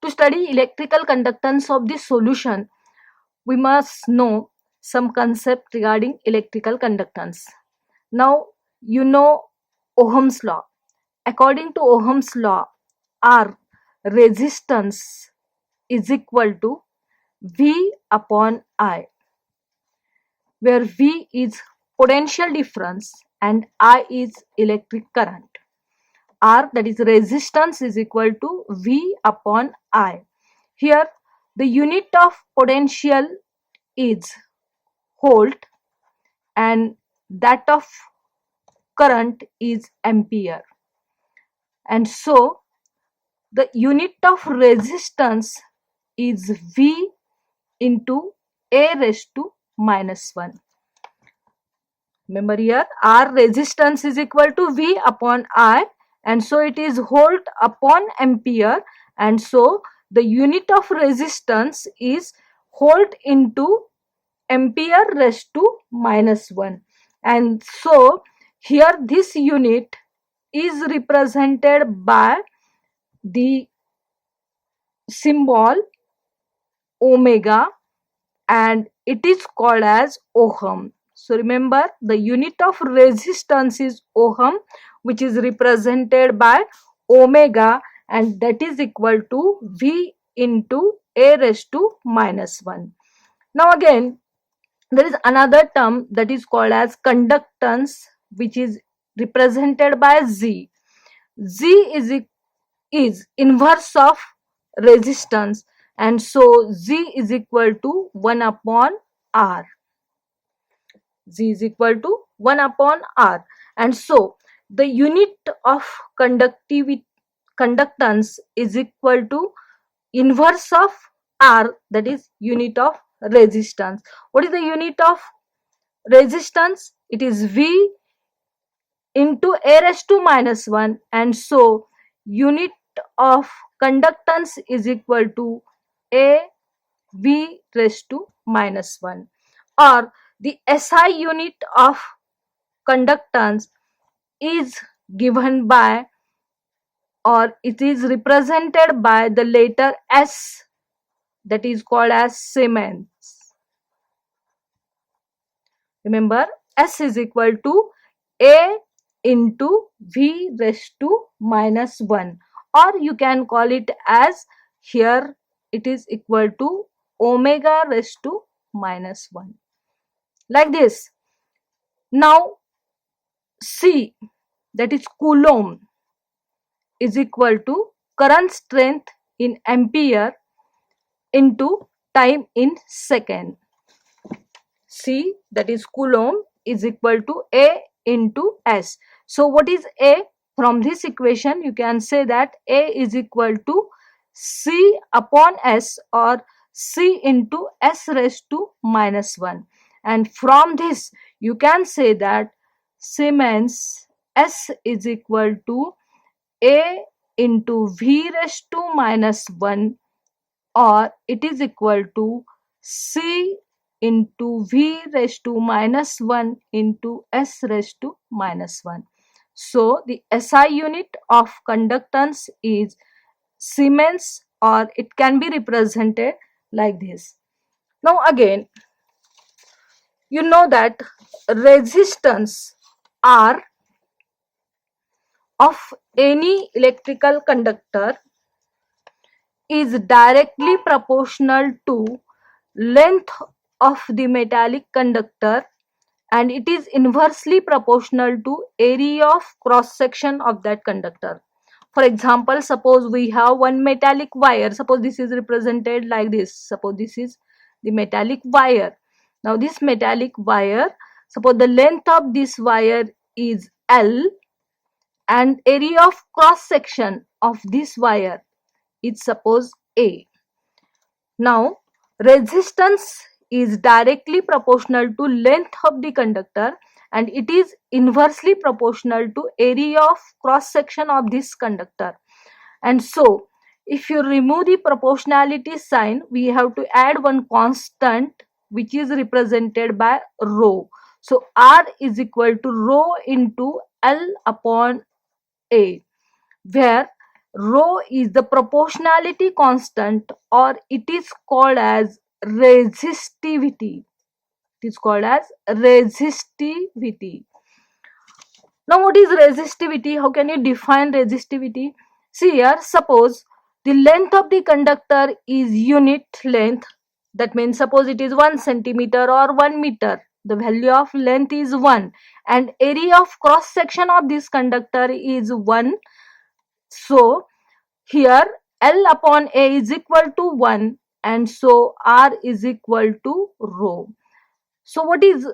To study electrical conductance of this solution, we must know some concept regarding electrical conductance. Now, you know Ohm's law. According to Ohm's law, R, resistance, is equal to V upon I, where V is potential difference and I is electric current. R, that is resistance, is equal to V upon I. Here the unit of potential is volt and that of current is ampere, and so the unit of resistance is V into A raised to minus 1. Remember, here R, resistance, is equal to V upon I, and so it is volt upon ampere, and so the unit of resistance is volt into ampere raised to minus 1. And so here this unit is represented by the symbol omega, and it is called as ohm. So remember, the unit of resistance is ohm, which is represented by omega, and that is equal to V into A raised to minus 1. Now again, there is another term that is called as conductance, which is represented by Z. Z is inverse of resistance, and so Z is equal to 1 upon R. Z is equal to 1 upon R, and so the unit of conductance is equal to inverse of R, that is unit of resistance. What is the unit of resistance? It is V into A raised to minus 1, and so unit of conductance is equal to A V raised to minus 1, or the SI unit of conductance is given by, or it is represented by the letter S, that is called as Siemens. Remember, S is equal to A into V raised to minus 1, or you can call it as, here it is equal to omega raised to minus 1, like this. Now C, that is Coulomb, is equal to current strength in ampere into time in second. C, that is Coulomb, is equal to A into S. So what is A? From this equation you can say that A is equal to C upon S, or C into S raised to minus 1, and from this you can say that Siemens S is equal to A into V raised to minus 1, or it is equal to C into V raised to minus 1 into S raised to minus 1. So the SI unit of conductance is Siemens, or it can be represented like this. Now again, you know that resistance R of any electrical conductor is directly proportional to length of the metallic conductor, and it is inversely proportional to area of cross section of that conductor. For example, suppose we have one metallic wire. Suppose this is represented like this. Suppose this is the metallic wire. Now this metallic wire, suppose the length of this wire is L, and area of cross section of this wire is suppose A. Now resistance is directly proportional to length of the conductor, and it is inversely proportional to area of cross section of this conductor. And so if you remove the proportionality sign, we have to add one constant which is represented by rho. So R is equal to rho into L upon A, where Rho is the proportionality constant, or it is called as resistivity. It is called as resistivity. Now, what is resistivity? How can you define resistivity? See here, suppose the length of the conductor is unit length. That means suppose it is 1 centimeter or 1 meter. The value of length is 1 and area of cross section of this conductor is 1. So, here L upon A is equal to 1 and so R is equal to rho. So, what is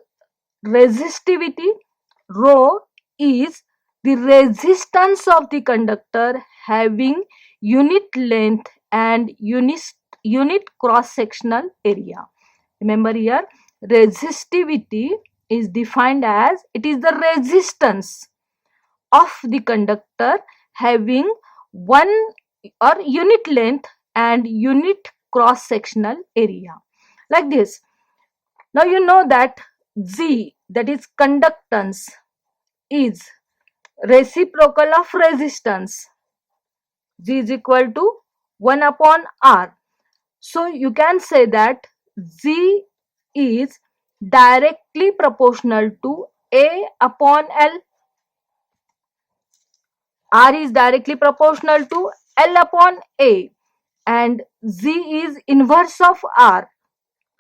resistivity? Rho is the resistance of the conductor having unit length and unit cross sectional area. Remember here, resistivity is defined as it is the resistance of the conductor having one or unit length and unit cross sectional area, like this. Now you know that Z, that is conductance, is reciprocal of resistance. Z is equal to 1 upon R. So you can say that Z is directly proportional to A upon L. R is directly proportional to L upon A and Z is inverse of R.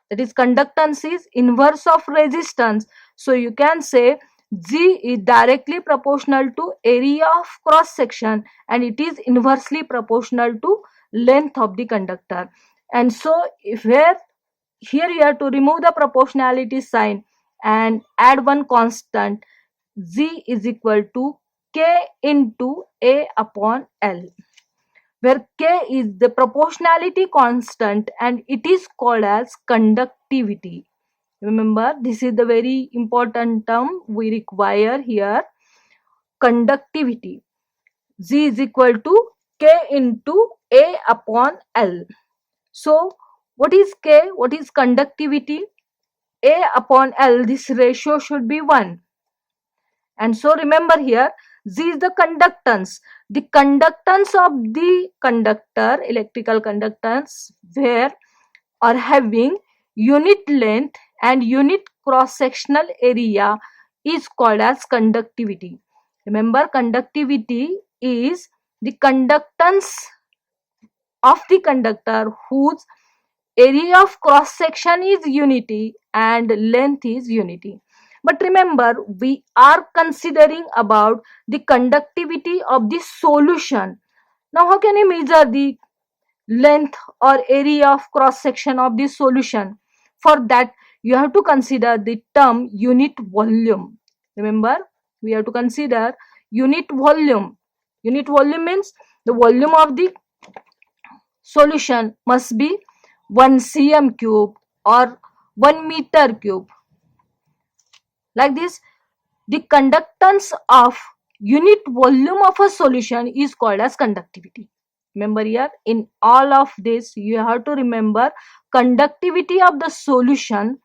That is, conductance is inverse of resistance. So you can say G is directly proportional to area of cross section and it is inversely proportional to length of the conductor. And so if here you have to remove the proportionality sign and add one constant, Z is equal to K into A upon L, where K is the proportionality constant and it is called as conductivity. Remember, this is the very important term we require here, conductivity. Z is equal to K into A upon L. So, what is K? What is conductivity? A upon L, this ratio should be 1. And so remember here, Z is the conductance. The conductance of the conductor, electrical conductance, where or having unit length and unit cross sectional area is called as conductivity. Remember, conductivity is the conductance of the conductor whose area of cross section is unity and length is unity. But remember, we are considering about the conductivity of the solution. Now, how can you measure the length or area of cross section of the solution? For that, you have to consider the term unit volume. Remember, we have to consider unit volume. Unit volume means the volume of the solution must be 1 cm cube or 1 meter cube. Like this, the conductance of unit volume of a solution is called as conductivity. Remember here, in all of this, you have to remember conductivity of the solution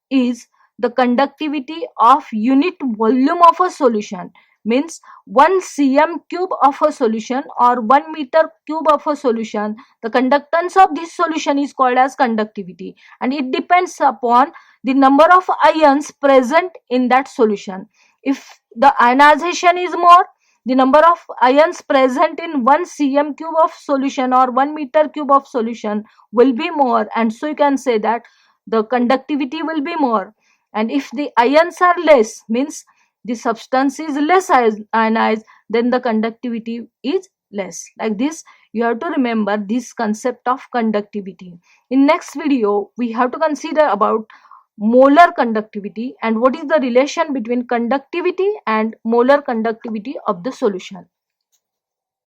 is the conductivity of unit volume of a solution. Means 1 cm cube of a solution or 1 meter cube of a solution, the conductance of this solution is called as conductivity and it depends upon the number of ions present in that solution. If the ionization is more, the number of ions present in 1 cm cube of solution or 1 meter cube of solution will be more, and so you can say that the conductivity will be more. And if the ions are less, means the substance is less ionized, then the conductivity is less. Like this, you have to remember this concept of conductivity. In next video, we have to consider about molar conductivity and what is the relation between conductivity and molar conductivity of the solution.